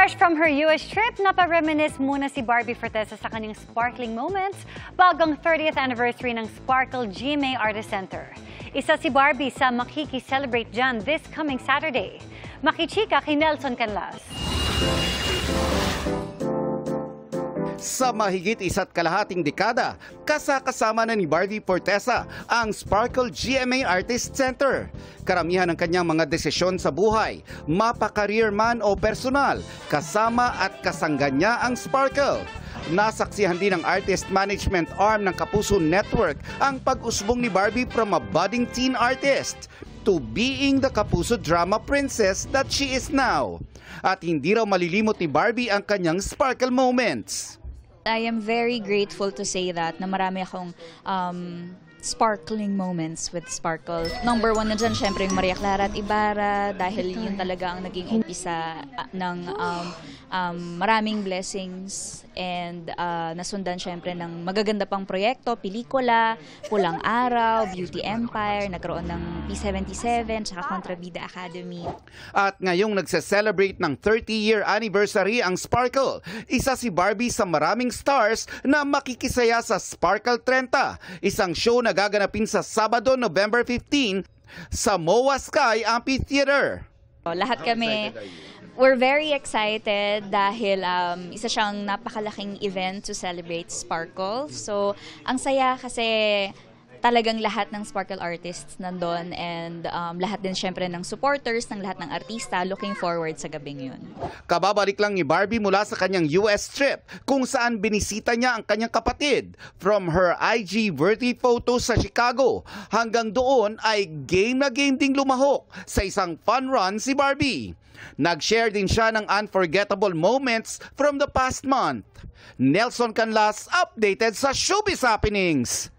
Fresh from her US trip, napareminisce muna si Barbie Forteza sa kanyang sparkling moments bagong 30th anniversary ng Sparkle GMA Artist Center. Isa si Barbie sa makiki-celebrate dyan this coming Saturday. Makichika kay Nelson Canlas. Sa mahigit 1.5 dekada, kasama na ni Barbie Forteza ang Sparkle GMA Artist Center. Karamihan ng kanyang mga desisyon sa buhay, mapa-career man o personal, kasama at kasangga niya ang Sparkle. Nasaksihan din ng artist management arm ng Kapuso Network ang pag-usbong ni Barbie from a budding teen artist to being the Kapuso drama princess that she is now. At hindi raw malilimot ni Barbie ang kanyang Sparkle moments. I am very grateful to say that na marami akong sparkling moments with Sparkle. Number one na dyan, syempre, yung Maria Clara at Ibarra, dahil yun talaga ang naging umpisa ng maraming blessings and nasundan syempre ng magaganda pang proyekto, pelikula, Pulang Araw, Beauty Empire, nagkaroon ng P77, saka Kontrabida Academy. At ngayong nagse-celebrate ng 30-year anniversary ang Sparkle, isa si Barbie sa maraming stars na makikisaya sa Sparkle 30, isang show na gaganapin sa Sabado, November 15 sa MOA Sky Amphitheater. Lahat kami, we're very excited dahil isa siyang napakalaking event to celebrate Sparkle. So, ang saya kasi talagang lahat ng Sparkle artists nandun and lahat din syempre ng supporters, ng lahat ng artista looking forward sa gabing yun. Kababalik lang ni Barbie mula sa kanyang US trip kung saan binisita niya ang kanyang kapatid. From her IG-worthy photos sa Chicago hanggang doon ay game na game ding lumahok sa isang fun run si Barbie. Nag-share din siya ng unforgettable moments from the past month. Nelson Canlas, updated sa Showbiz Happenings.